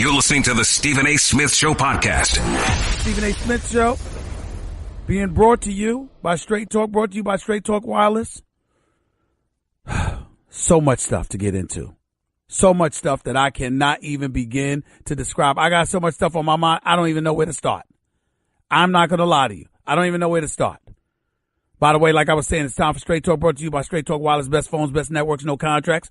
You're listening to the Stephen A. Smith Show podcast. Stephen A. Smith Show being brought to you by Straight Talk Wireless. So much stuff to get into. So much stuff that I cannot even begin to describe. I got so much stuff on my mind, I don't even know where to start. I'm not going to lie to you. I don't even know where to start. By the way, like I was saying, it's time for Straight Talk, brought to you by Straight Talk Wireless. Best phones, best networks, no contracts.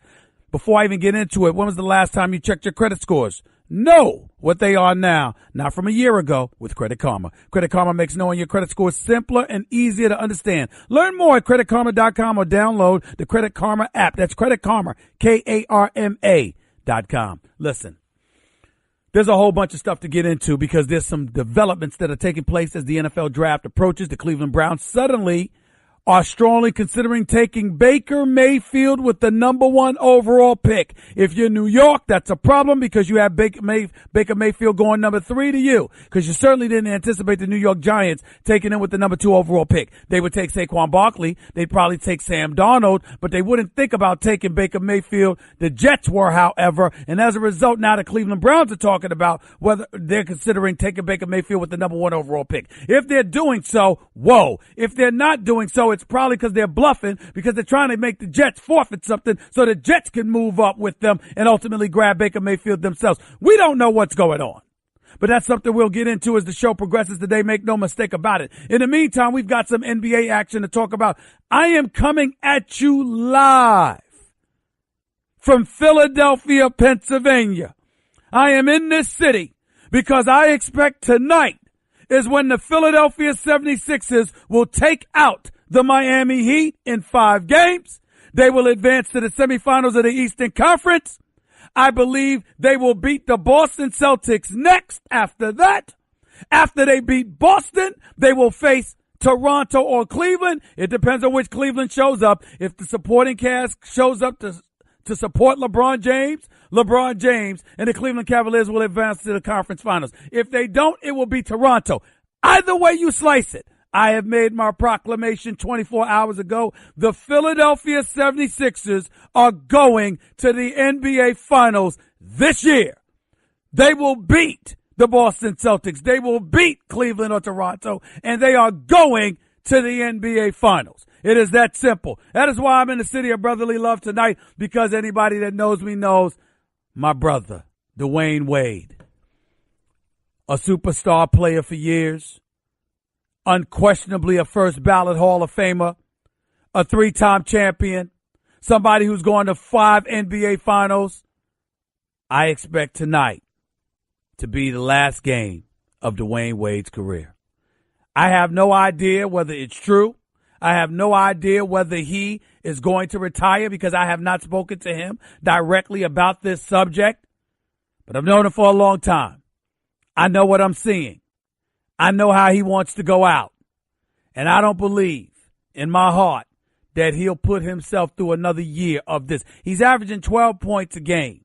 Before I even get into it, when was the last time you checked your credit scores? Know what they are now, not from a year ago, with Credit Karma. Credit Karma makes knowing your credit score simpler and easier to understand. Learn more at creditkarma.com or download the Credit Karma app. That's Credit Karma, Karma.com. Listen, there's a whole bunch of stuff to get into because there's some developments that are taking place as the NFL draft approaches. The Cleveland Browns suddenly are strongly considering taking Baker Mayfield with the number 1 overall pick. If you're New York, that's a problem because you have Baker Mayfield going number 3 to you, because you certainly didn't anticipate the New York Giants taking him with the number 2 overall pick. They would take Saquon Barkley. They'd probably take Sam Darnold, but they wouldn't think about taking Baker Mayfield. The Jets were, however, and as a result, now the Cleveland Browns are talking about whether they're considering taking Baker Mayfield with the number 1 overall pick. If they're doing so, whoa. If they're not doing so, it's probably because they're bluffing, because they're trying to make the Jets forfeit something so the Jets can move up with them and ultimately grab Baker Mayfield themselves. We don't know what's going on, but that's something we'll get into as the show progresses today. Make no mistake about it. In the meantime, we've got some NBA action to talk about. I am coming at you live from Philadelphia, Pennsylvania. I am in this city because I expect tonight is when the Philadelphia 76ers will take out the Miami Heat in 5 games. They will advance to the semifinals of the Eastern Conference. I believe they will beat the Boston Celtics next. After that, after they beat Boston, they will face Toronto or Cleveland. It depends on which Cleveland shows up. If the supporting cast shows up to support LeBron James and the Cleveland Cavaliers will advance to the conference finals. If they don't, it will be Toronto. Either way you slice it, I have made my proclamation 24 hours ago. The Philadelphia 76ers are going to the NBA Finals this year. They will beat the Boston Celtics. They will beat Cleveland or Toronto, and they are going to the NBA Finals. It is that simple. That is why I'm in the city of brotherly love tonight, because anybody that knows me knows my brother, Dwayne Wade, a superstar player for years, unquestionably a first ballot Hall of Famer, a 3-time champion, somebody who's gone to 5 NBA Finals. I expect tonight to be the last game of Dwayne Wade's career. I have no idea whether it's true. I have no idea whether he is going to retire because I have not spoken to him directly about this subject, but I've known him for a long time. I know what I'm seeing. I know how he wants to go out, and I don't believe in my heart that he'll put himself through another year of this. He's averaging 12 points a game.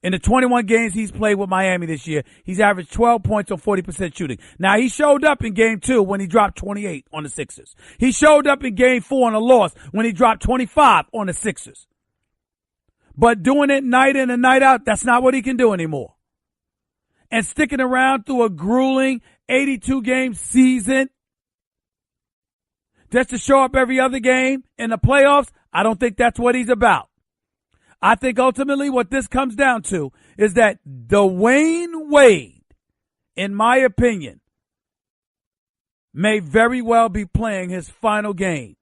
In the 21 games he's played with Miami this year, he's averaged 12 points on 40% shooting. Now, he showed up in Game 2 when he dropped 28 on the Sixers. He showed up in Game 4 on a loss when he dropped 25 on the Sixers. But doing it night in and night out, that's not what he can do anymore. And sticking around through a grueling 82-game season just to show up every other game in the playoffs, I don't think that's what he's about. I think ultimately what this comes down to is that Dwayne Wade, in my opinion, may very well be playing his final game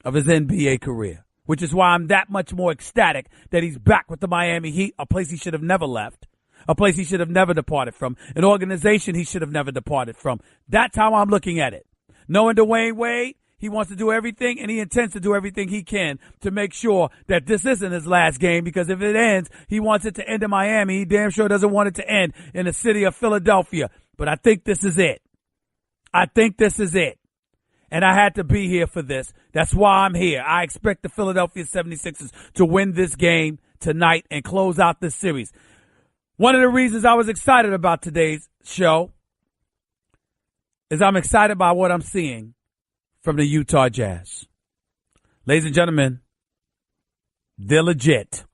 of his NBA career, which is why I'm that much more ecstatic that he's back with the Miami Heat, a place he should have never left, a place he should have never departed from, an organization he should have never departed from. That's how I'm looking at it. Knowing Dwayne Wade, he wants to do everything, and he intends to do everything he can to make sure that this isn't his last game, because if it ends, he wants it to end in Miami. He damn sure doesn't want it to end in the city of Philadelphia. But I think this is it. I think this is it. And I had to be here for this. That's why I'm here. I expect the Philadelphia 76ers to win this game tonight and close out this series. One of the reasons I was excited about today's show is I'm excited by what I'm seeing from the Utah Jazz. Ladies and gentlemen, they're legit.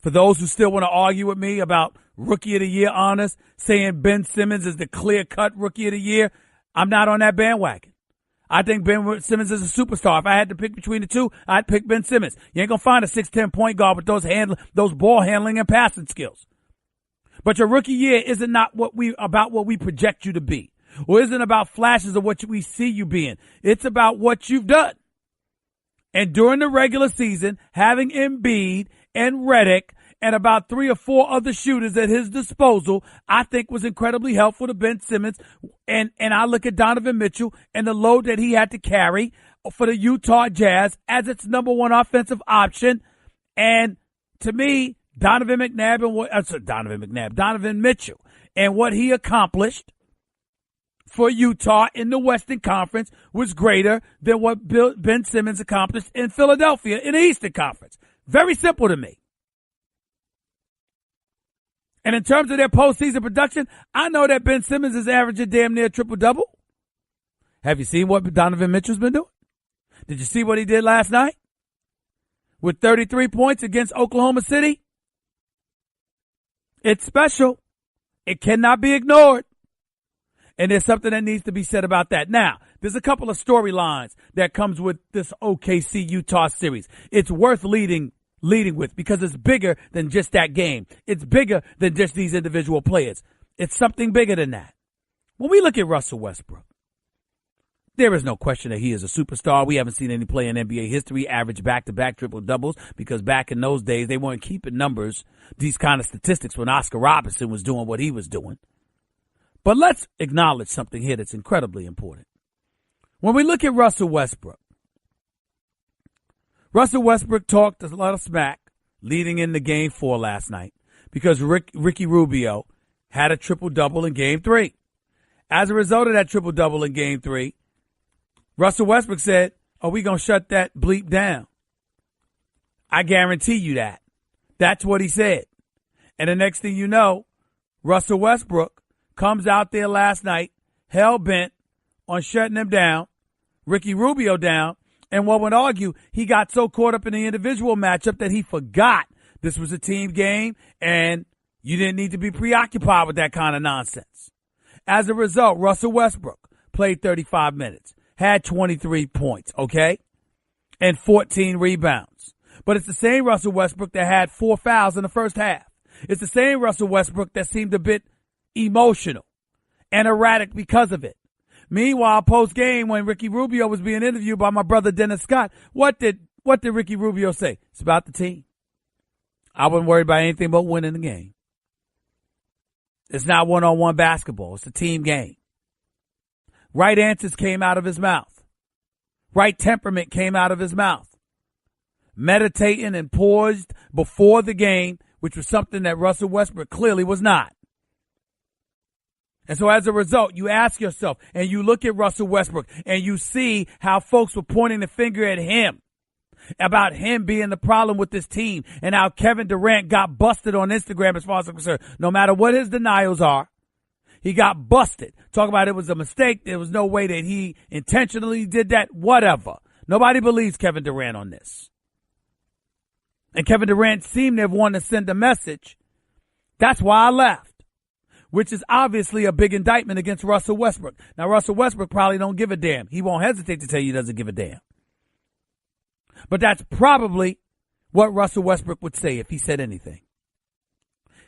For those who still want to argue with me about Rookie of the Year honors, saying Ben Simmons is the clear-cut Rookie of the Year, I'm not on that bandwagon. I think Ben Simmons is a superstar. If I had to pick between the two, I'd pick Ben Simmons. You ain't going to find a 6'10" point guard with those ball handling and passing skills. But your rookie year isn't about what we project you to be, or isn't about flashes of what we see you being. It's about what you've done. And during the regular season, having Embiid and Redick and about 3 or 4 other shooters at his disposal, I think was incredibly helpful to Ben Simmons. And I look at Donovan Mitchell and the load that he had to carry for the Utah Jazz as its number one offensive option. And to me, Donovan Mitchell and what he accomplished for Utah in the Western Conference was greater than what Ben Simmons accomplished in Philadelphia in the Eastern Conference. Very simple to me. And in terms of their postseason production, I know that Ben Simmons is averaging damn near triple-double. Have you seen what Donovan Mitchell's been doing? Did you see what he did last night? With 33 points against Oklahoma City? It's special. It cannot be ignored. And there's something that needs to be said about that. Now, there's a couple of storylines that comes with this OKC Utah series. It's worth leading with because it's bigger than just that game. It's bigger than just these individual players. It's something bigger than that. When we look at Russell Westbrook, there is no question that he is a superstar. We haven't seen any player in NBA history average back-to-back triple-doubles because back in those days, they weren't keeping numbers, these kind of statistics when Oscar Robertson was doing what he was doing. But let's acknowledge something here that's incredibly important. When we look at Russell Westbrook talked a lot of smack leading into Game 4 last night because Ricky Rubio had a triple-double in Game 3. As a result of that triple-double in Game 3, Russell Westbrook said, "Are we going to shut that bleep down?" I guarantee you that. That's what he said. And the next thing you know, Russell Westbrook comes out there last night, hell-bent on shutting him down, Ricky Rubio down, and one would argue he got so caught up in the individual matchup that he forgot this was a team game and you didn't need to be preoccupied with that kind of nonsense. As a result, Russell Westbrook played 35 minutes, had 23 points, okay, and 14 rebounds. But it's the same Russell Westbrook that had 4 fouls in the first half. It's the same Russell Westbrook that seemed a bit emotional and erratic because of it. Meanwhile, post-game, when Ricky Rubio was being interviewed by my brother Dennis Scott, what did Ricky Rubio say? It's about the team. I wasn't worried about anything but winning the game. It's not one-on-one basketball. It's a team game. Right answers came out of his mouth. Right temperament came out of his mouth. Meditating and poised before the game, which was something that Russell Westbrook clearly was not. And so as a result, you ask yourself and you look at Russell Westbrook and you see how folks were pointing the finger at him about him being the problem with this team and how Kevin Durant got busted on Instagram as far as I'm concerned. No matter what his denials are, he got busted. Talk about it was a mistake. There was no way that he intentionally did that. Whatever. Nobody believes Kevin Durant on this. And Kevin Durant seemed to have wanted to send a message. That's why I left. Which is obviously a big indictment against Russell Westbrook. Now, Russell Westbrook probably don't give a damn. He won't hesitate to tell you he doesn't give a damn. But that's probably what Russell Westbrook would say if he said anything.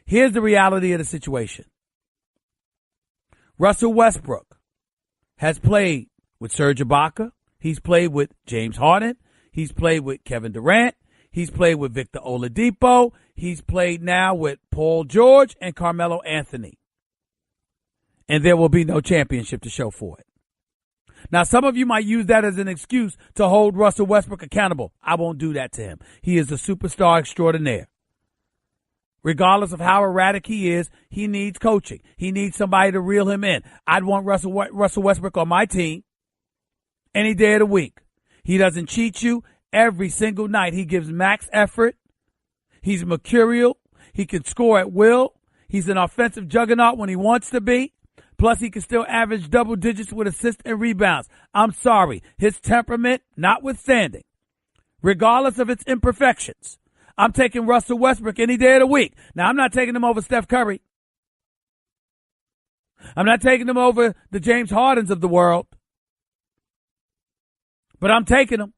Here's the reality of the situation. Russell Westbrook has played with Serge Ibaka. He's played with James Harden. He's played with Kevin Durant. He's played with Victor Oladipo. He's played now with Paul George and Carmelo Anthony. And there will be no championship to show for it. Now, some of you might use that as an excuse to hold Russell Westbrook accountable. I won't do that to him. He is a superstar extraordinaire. Regardless of how erratic he is, he needs coaching. He needs somebody to reel him in. I'd want Russell Westbrook on my team any day of the week. He doesn't cheat you every single night. He gives max effort. He's mercurial. He can score at will. He's an offensive juggernaut when he wants to be. Plus, he can still average double digits with assists and rebounds. I'm sorry. His temperament notwithstanding, regardless of its imperfections, I'm taking Russell Westbrook any day of the week. Now, I'm not taking him over Steph Curry. I'm not taking him over the James Hardens of the world. But I'm taking him.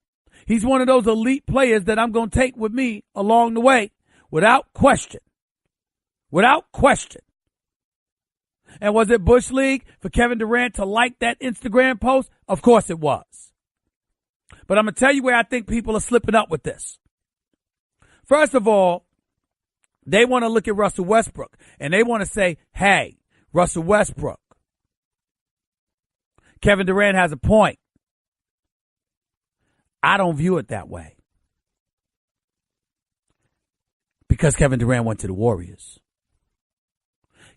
He's one of those elite players that I'm going to take with me along the way without question. Without question. And was it Bush League for Kevin Durant to like that Instagram post? Of course it was. But I'm going to tell you where I think people are slipping up with this. First of all, they want to look at Russell Westbrook and they want to say, hey, Russell Westbrook, Kevin Durant has a point. I don't view it that way. Because Kevin Durant went to the Warriors.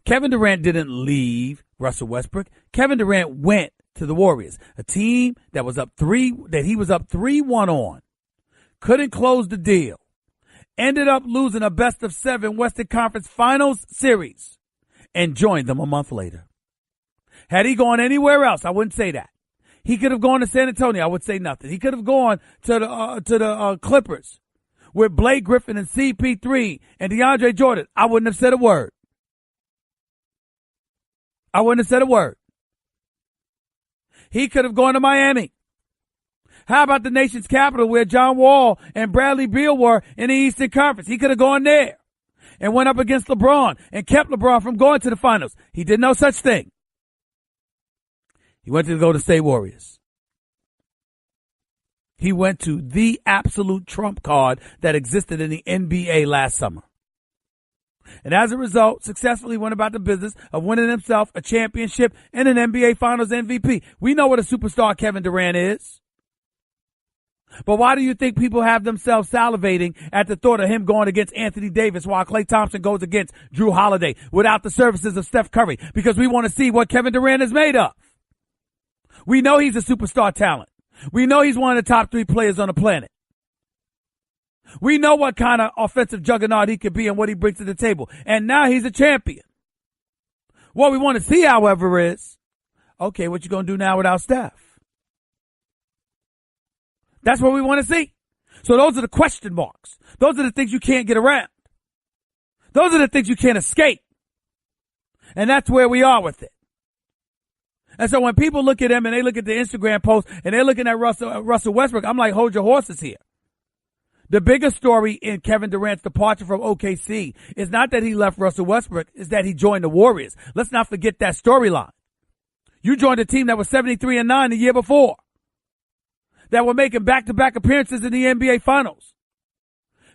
Kevin Durant didn't leave Russell Westbrook. Kevin Durant went to the Warriors, a team that he was up 3-1 on. Couldn't close the deal. Ended up losing a best-of-7 Western Conference Finals series and joined them a month later. Had he gone anywhere else, I wouldn't say that. He could have gone to San Antonio. I would say nothing. He could have gone to the Clippers with Blake Griffin and CP3 and DeAndre Jordan. I wouldn't have said a word. I wouldn't have said a word. He could have gone to Miami. How about the nation's capital where John Wall and Bradley Beal were in the Eastern Conference? He could have gone there and went up against LeBron and kept LeBron from going to the finals. He did no such thing. He went to the Golden State Warriors. He went to the absolute trump card that existed in the NBA last summer. And as a result, successfully went about the business of winning himself a championship and an NBA Finals MVP. We know what a superstar Kevin Durant is. But why do you think people have themselves salivating at the thought of him going against Anthony Davis while Klay Thompson goes against Drew Holiday without the services of Steph Curry? Because we want to see what Kevin Durant is made of. We know he's a superstar talent. We know he's one of the top 3 players on the planet. We know what kind of offensive juggernaut he could be and what he brings to the table. And now he's a champion. What we want to see, however, is, okay, what you going to do now without Steph? That's what we want to see. So those are the question marks. Those are the things you can't get around. Those are the things you can't escape. And that's where we are with it. And so when people look at him and they look at the Instagram post and they're looking at Russell Westbrook, I'm like, hold your horses here. The biggest story in Kevin Durant's departure from OKC is not that he left Russell Westbrook, is that he joined the Warriors. Let's not forget that storyline. You joined a team that was 73-9 the year before, that were making back-to-back appearances in the NBA Finals,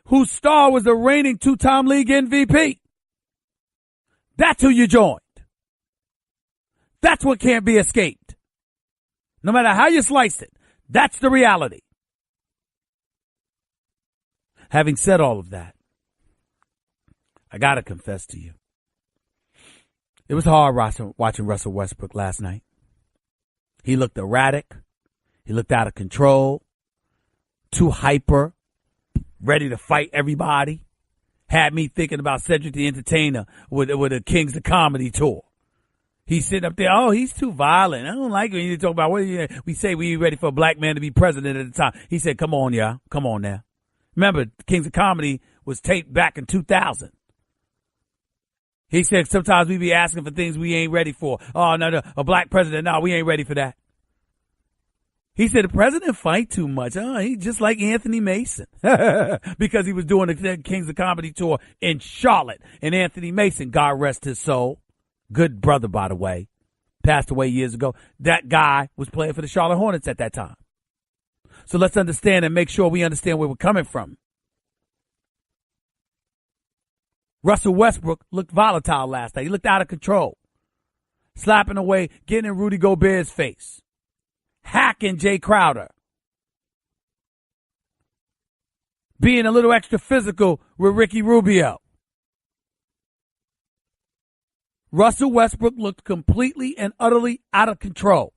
whose star was the reigning 2-time league MVP. That's who you joined. That's what can't be escaped. No matter how you slice it, that's the reality. Having said all of that, I got to confess to you, it was hard watching Russell Westbrook last night. He looked erratic. He looked out of control, too hyper, ready to fight everybody. Had me thinking about Cedric the Entertainer with the Kings of Comedy tour. He's sitting up there, oh, he's too violent. I don't like it when you talk about, we say we ready for a black man to be president at the time. He said, come on, y'all. Come on now. Remember, Kings of Comedy was taped back in 2000. He said, sometimes we be asking for things we ain't ready for. Oh, no, a black president. No, we ain't ready for that. He said the president fight too much. Oh, he's just like Anthony Mason because he was doing the Kings of Comedy tour in Charlotte. And Anthony Mason, God rest his soul, good brother, by the way, passed away years ago. That guy was playing for the Charlotte Hornets at that time. So let's understand and make sure we understand where we're coming from. Russell Westbrook looked volatile last night. He looked out of control, slapping away, getting in Rudy Gobert's face, hacking Jay Crowder, being a little extra physical with Ricky Rubio. Russell Westbrook looked completely and utterly out of control.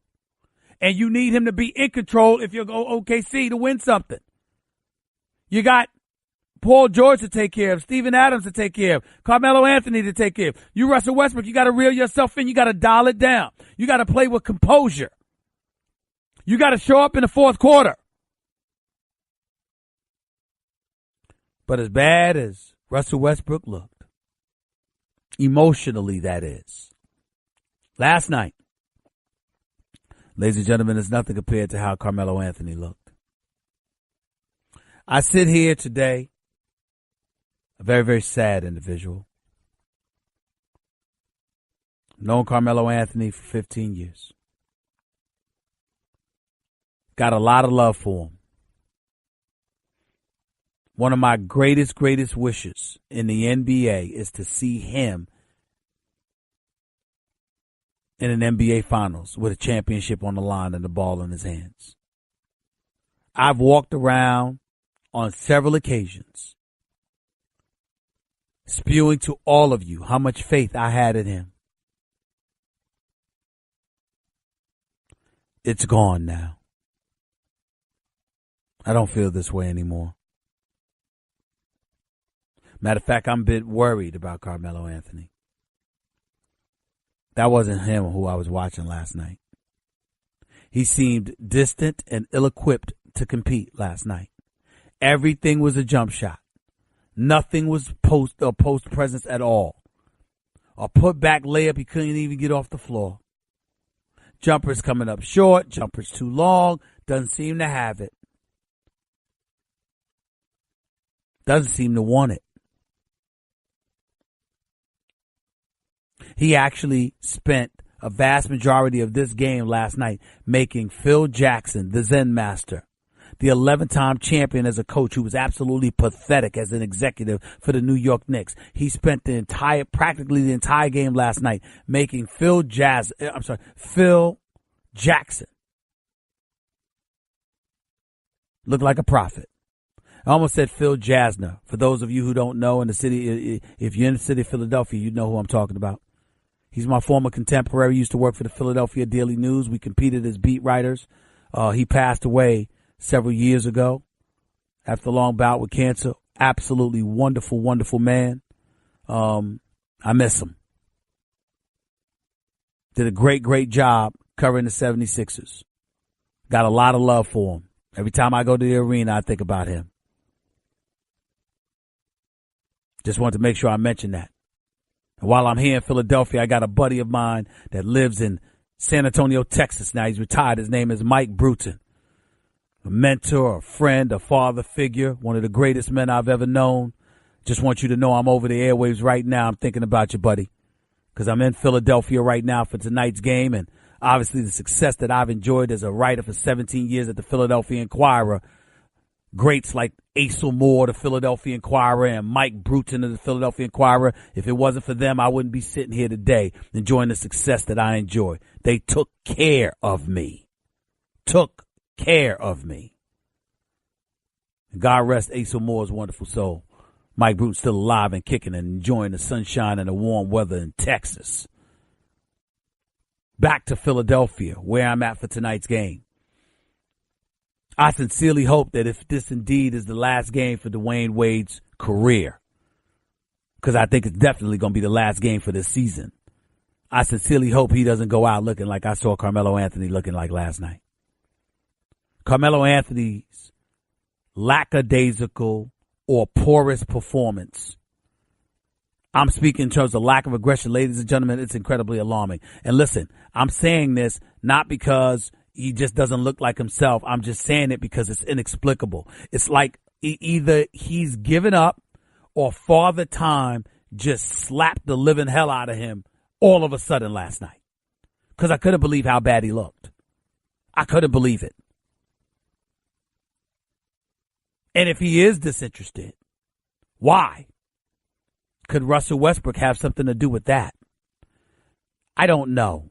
And you need him to be in control if you go OKC to win something. You got Paul George to take care of, Steven Adams to take care of, Carmelo Anthony to take care of. You, Russell Westbrook, you got to reel yourself in. You got to dial it down. You got to play with composure. You got to show up in the fourth quarter. But as bad as Russell Westbrook looked, emotionally that is, last night, ladies and gentlemen, is nothing compared to how Carmelo Anthony looked. I sit here today, a very, very sad individual. I've known Carmelo Anthony for 15 years. Got a lot of love for him. One of my greatest wishes in the NBA is to see him in an NBA Finals with a championship on the line and the ball in his hands. I've walked around on several occasions spewing to all of you how much faith I had in him. It's gone now. I don't feel this way anymore. Matter of fact, I'm a bit worried about Carmelo Anthony. That wasn't him who I was watching last night. He seemed distant and ill-equipped to compete last night. Everything was a jump shot. Nothing was post presence at all. A put back layup, he couldn't even get off the floor. Jumpers coming up short, jumpers too long, doesn't seem to have it. Doesn't seem to want it. He actually spent a vast majority of this game last night making Phil Jackson, the Zen master, the 11-time champion as a coach who was absolutely pathetic as an executive for the New York Knicks. He spent practically the entire game last night making Phil Jackson look like a prophet. I almost said Phil Jasner. For those of you who don't know, in the city, if you're in the city of Philadelphia, you know who I'm talking about. He's my former contemporary. He used to work for the Philadelphia Daily News. We competed as beat writers. He passed away several years ago after a long bout with cancer. Absolutely wonderful, wonderful man. I miss him. Did a great job covering the 76ers. Got a lot of love for him. Every time I go to the arena, I think about him. Just wanted to make sure I mention that. And while I'm here in Philadelphia, I got a buddy of mine that lives in San Antonio, Texas. Now he's retired. His name is Mike Bruton. A mentor, a friend, a father figure, one of the greatest men I've ever known. Just want you to know I'm over the airwaves right now. I'm thinking about you, buddy, because I'm in Philadelphia right now for tonight's game. And obviously the success that I've enjoyed as a writer for 17 years at the Philadelphia Inquirer. Greats like Asa Moore, the Philadelphia Inquirer, and Mike Bruton of the Philadelphia Inquirer. If it wasn't for them, I wouldn't be sitting here today enjoying the success that I enjoy. They took care of me. Took care of me. God rest Asa Moore's wonderful soul. Mike Bruton's still alive and kicking and enjoying the sunshine and the warm weather in Texas. Back to Philadelphia, where I'm at for tonight's game. I sincerely hope that if this indeed is the last game for Dwayne Wade's career, because I think it's definitely going to be the last game for this season, I sincerely hope he doesn't go out looking like I saw Carmelo Anthony looking like last night. Carmelo Anthony's lackadaisical or porous performance, I'm speaking in terms of lack of aggression, ladies and gentlemen, it's incredibly alarming. And listen, I'm saying this not because he just doesn't look like himself. I'm just saying it because it's inexplicable. It's like either he's given up or Father Time just slapped the living hell out of him all of a sudden last night. Because I couldn't believe how bad he looked. I couldn't believe it. And if he is disinterested, why? Could Russell Westbrook have something to do with that? I don't know.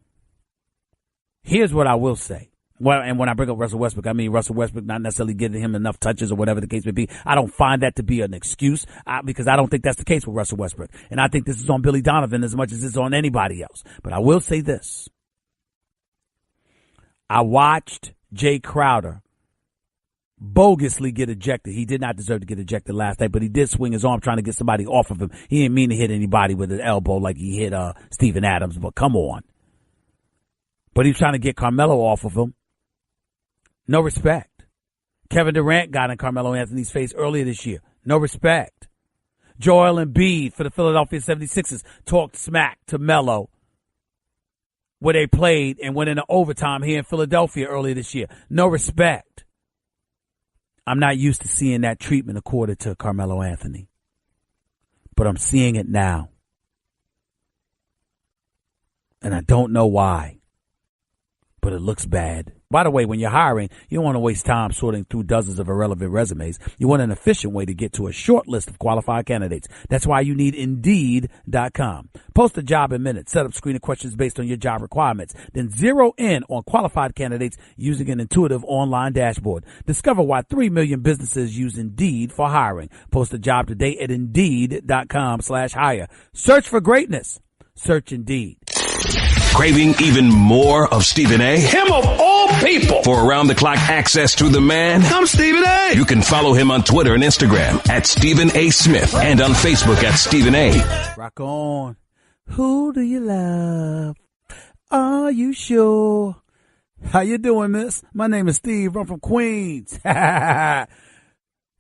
Here's what I will say. Well, and when I bring up Russell Westbrook, I mean Russell Westbrook not necessarily giving him enough touches or whatever the case may be. I don't find that to be an excuse because I don't think that's the case with Russell Westbrook. And I think this is on Billy Donovan as much as it's on anybody else. But I will say this. I watched Jay Crowder bogusly get ejected. He did not deserve to get ejected last night, but he did swing his arm trying to get somebody off of him. He didn't mean to hit anybody with his elbow like he hit Steven Adams, but come on. But he was trying to get Carmelo off of him. No respect. Kevin Durant got in Carmelo Anthony's face earlier this year. No respect. Joel Embiid for the Philadelphia 76ers talked smack to Melo where they played and went into overtime here in Philadelphia earlier this year. No respect. I'm not used to seeing that treatment accorded to Carmelo Anthony, but I'm seeing it now. And I don't know why, but it looks bad. By the way, when you're hiring, you don't want to waste time sorting through dozens of irrelevant resumes. You want an efficient way to get to a short list of qualified candidates. That's why you need Indeed.com. Post a job in minutes. Set up screening questions based on your job requirements. Then zero in on qualified candidates using an intuitive online dashboard. Discover why 3 million businesses use Indeed for hiring. Post a job today at Indeed.com/hire. Search for greatness. Search Indeed. Craving even more of Stephen A? Him of all people. For around-the-clock access to the man? I'm Stephen A. You can follow him on Twitter and Instagram at Stephen A. Smith and on Facebook at Stephen A. Rock on. Who do you love? Are you sure? How you doing, miss? My name is Steve. I'm from Queens.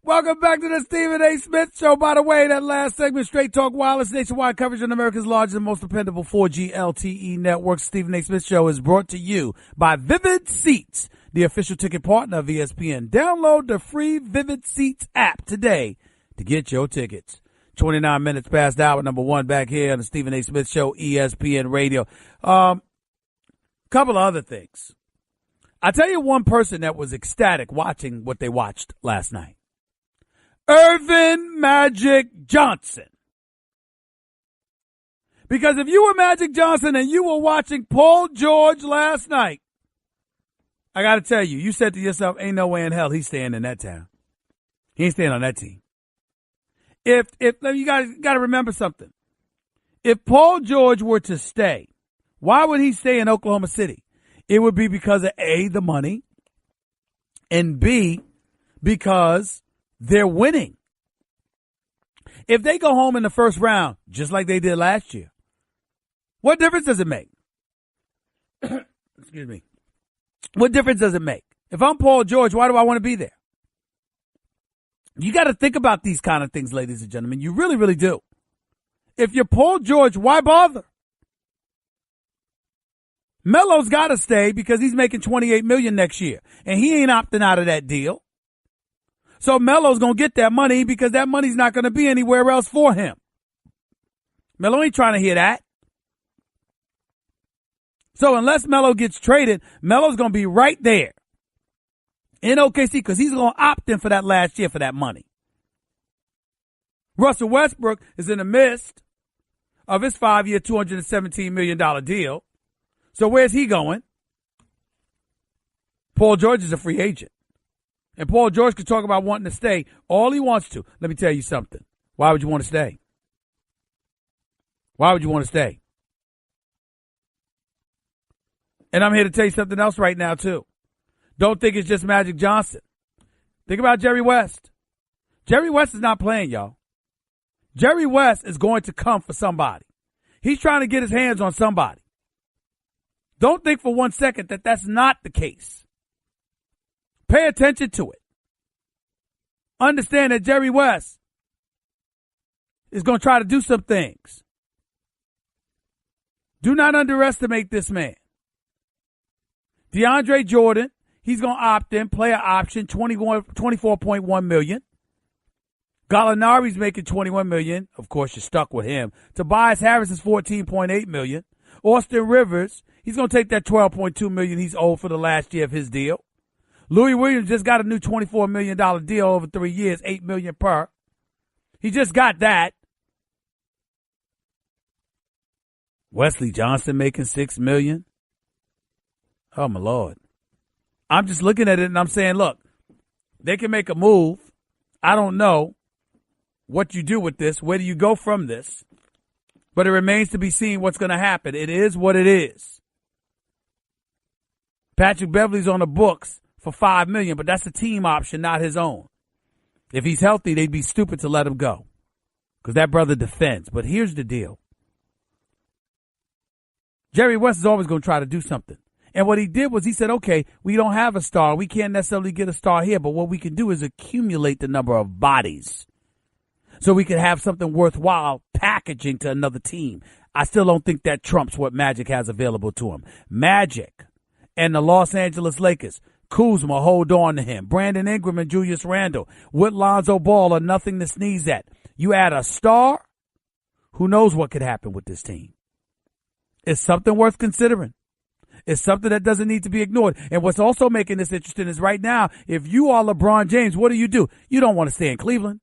Welcome back to the Stephen A. Smith Show. By the way, that last segment, Straight Talk Wireless, nationwide coverage on America's largest and most dependable 4G LTE network. Stephen A. Smith Show is brought to you by Vivid Seats, the official ticket partner of ESPN. Download the free Vivid Seats app today to get your tickets. 29 minutes past hour number one back here on the Stephen A. Smith Show, ESPN Radio. Couple of other things. I'll tell you one person that was ecstatic watching what they watched last night. Earvin Magic Johnson. Because if you were Magic Johnson and you were watching Paul George last night, I got to tell you, you said to yourself, ain't no way in hell he's staying in that town. He ain't staying on that team. If you guys got to remember something. If Paul George were to stay, why would he stay in Oklahoma City? It would be because of A, the money, and B, because they're winning. If they go home in the first round, just like they did last year, what difference does it make? Excuse me. What difference does it make? If I'm Paul George, why do I want to be there? You got to think about these kind of things, ladies and gentlemen. You really, really do. If you're Paul George, why bother? Melo's got to stay because he's making $28 million next year, and he ain't opting out of that deal. So Melo's going to get that money because that money's not going to be anywhere else for him. Melo ain't trying to hear that. So unless Melo gets traded, Melo's going to be right there in OKC because he's going to opt in for that last year for that money. Russell Westbrook is in the midst of his 5-year, $217 million deal. So where's he going? Paul George is a free agent. And Paul George can talk about wanting to stay all he wants to. Let me tell you something. Why would you want to stay? Why would you want to stay? And I'm here to tell you something else right now, too. Don't think it's just Magic Johnson. Think about Jerry West. Jerry West is not playing, y'all. Jerry West is going to come for somebody. He's trying to get his hands on somebody. Don't think for 1 second that that's not the case. Pay attention to it. Understand that Jerry West is going to try to do some things. Do not underestimate this man. DeAndre Jordan, he's going to opt in, player option, $24.1 million. Gallinari's making $21 million. Of course, you're stuck with him. Tobias Harris is $14.8 million. Austin Rivers, he's going to take that $12.2 million he's owed for the last year of his deal. Louis Williams just got a new $24 million deal over 3 years, $8 million per. He just got that. Wesley Johnson making $6 million. Oh, my Lord. I'm just looking at it and I'm saying, look, they can make a move. I don't know what you do with this. Where do you go from this? But it remains to be seen what's going to happen. It is what it is. Patrick Beverley's on the books for $5 million, but that's a team option, not his own. If he's healthy, they'd be stupid to let him go because that brother defends. But here's the deal. Jerry West is always going to try to do something. And what he did was he said, okay, we don't have a star. We can't necessarily get a star here, but what we can do is accumulate the number of bodies so we could have something worthwhile packaging to another team. I still don't think that trumps what Magic has available to him. Magic and the Los Angeles Lakers, Kuzma, hold on to him. Brandon Ingram and Julius Randle with Lonzo Ball are nothing to sneeze at. You add a star, who knows what could happen with this team. It's something worth considering. It's something that doesn't need to be ignored. And what's also making this interesting is right now, if you are LeBron James, what do? You don't want to stay in Cleveland.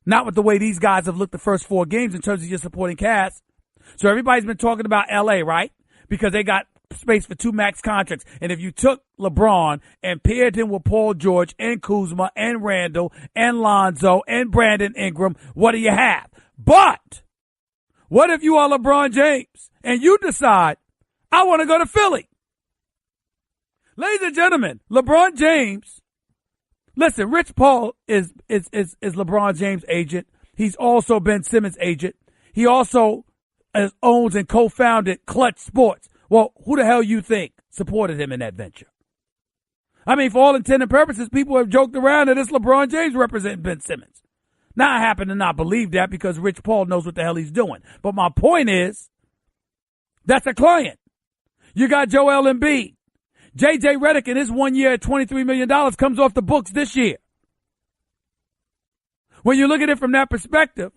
Not with the way these guys have looked the first 4 games in terms of your supporting cast. So everybody's been talking about L.A., right? Because they got space for 2 max contracts. And if you took LeBron and paired him with Paul George and Kuzma and Randall and Lonzo and Brandon Ingram, what do you have? But what if you are LeBron James and you decide, I want to go to Philly? Ladies and gentlemen, LeBron James, listen, Rich Paul is LeBron James' agent. He's also Ben Simmons' agent. He also owns and co-founded Clutch Sports. Well, who the hell you think supported him in that venture? I mean, for all intent and purposes, people have joked around that it's LeBron James representing Ben Simmons. Now, I happen to not believe that because Rich Paul knows what the hell he's doing. But my point is, that's a client. You got Joel Embiid. J.J. Redick in his 1 year at $23 million comes off the books this year. When you look at it from that perspective,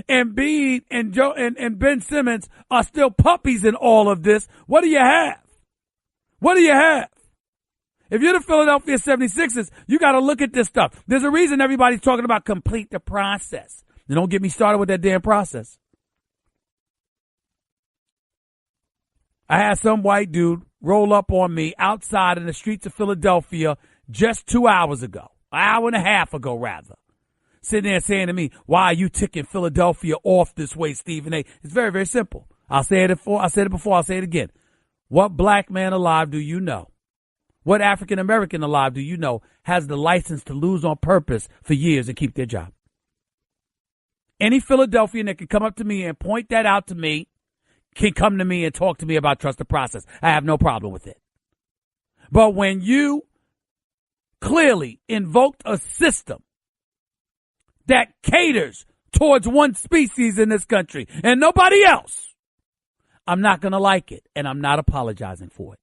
Embiid and Ben Simmons are still puppies in all of this. What do you have? What do you have? If you're the Philadelphia 76ers, you got to look at this stuff. There's a reason everybody's talking about complete the process. And don't get me started with that damn process. I had some white dude roll up on me outside in the streets of Philadelphia just 2 hours ago, an hour and a half ago, rather. Sitting there saying to me, why are you ticking Philadelphia off this way, Stephen A? It's very, very simple. I said it before, I'll say it again. What black man alive do you know? What African American alive do you know has the license to lose on purpose for years and keep their job? Any Philadelphian that can come up to me and point that out to me can come to me and talk to me about trust the process. I have no problem with it. But when you clearly invoked a system that caters towards one species in this country and nobody else, I'm not going to like it, and I'm not apologizing for it.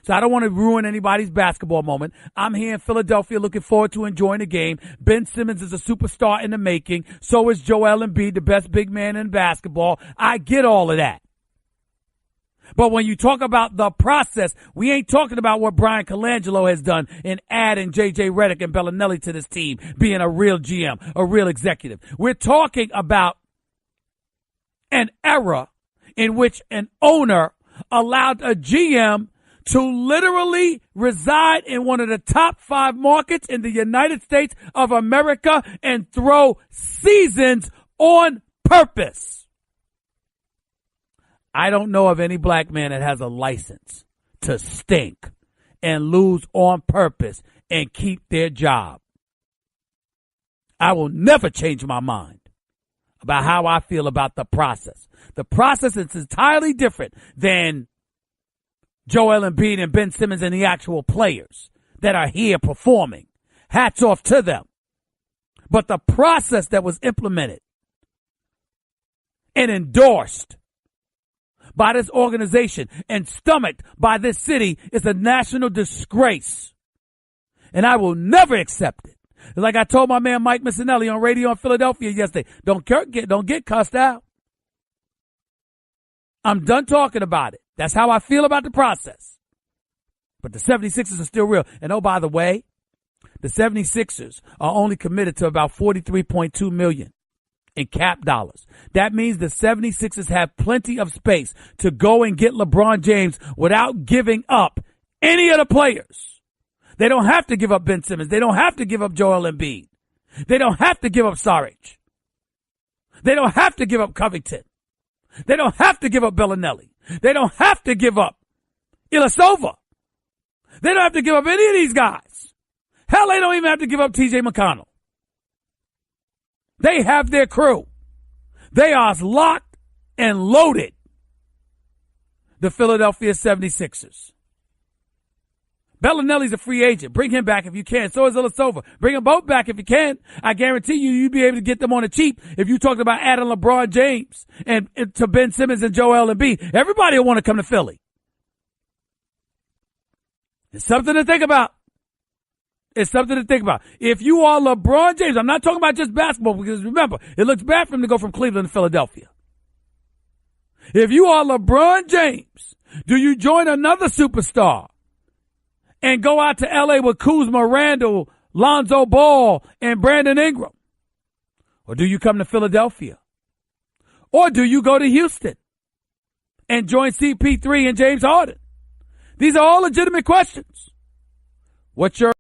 So I don't want to ruin anybody's basketball moment. I'm here in Philadelphia looking forward to enjoying the game. Ben Simmons is a superstar in the making. So is Joel Embiid, the best big man in basketball. I get all of that. But when you talk about the process, we ain't talking about what Brian Colangelo has done in adding J.J. Redick and Bellinelli to this team, being a real GM, a real executive. We're talking about an era in which an owner allowed a GM to literally reside in one of the top 5 markets in the United States of America and throw seasons on purpose. I don't know of any black man that has a license to stink and lose on purpose and keep their job. I will never change my mind about how I feel about the process. The process is entirely different than Joel Embiid and Ben Simmons and the actual players that are here performing. Hats off to them. But the process that was implemented and endorsed by this organization and stomached by this city is a national disgrace. And I will never accept it. Like I told my man Mike Missinelli on radio in Philadelphia yesterday, don't get cussed out. I'm done talking about it. That's how I feel about the process. But the 76ers are still real. And oh, by the way, the 76ers are only committed to about $43.2 million in cap dollars. That means the 76ers have plenty of space to go and get LeBron James without giving up any of the players. They don't have to give up Ben Simmons. They don't have to give up Joel Embiid. They don't have to give up Saric. They don't have to give up Covington. They don't have to give up Bellinelli. They don't have to give up Ilyasova. They don't have to give up any of these guys. Hell, they don't even have to give up T.J. McConnell. They have their crew. They are locked and loaded. The Philadelphia 76ers. Bellinelli's a free agent. Bring him back if you can. So is Ilyasova. Bring them both back if you can. I guarantee you'd be able to get them on the cheap if you talked about adding LeBron James and to Ben Simmons and Joel Embiid. Everybody will want to come to Philly. It's something to think about. It's something to think about. If you are LeBron James, I'm not talking about just basketball because remember, it looks bad for him to go from Cleveland to Philadelphia. If you are LeBron James, do you join another superstar and go out to L.A. with Kuzma, Randle, Lonzo Ball, and Brandon Ingram? Or do you come to Philadelphia? Or do you go to Houston and join CP3 and James Harden? These are all legitimate questions. What's your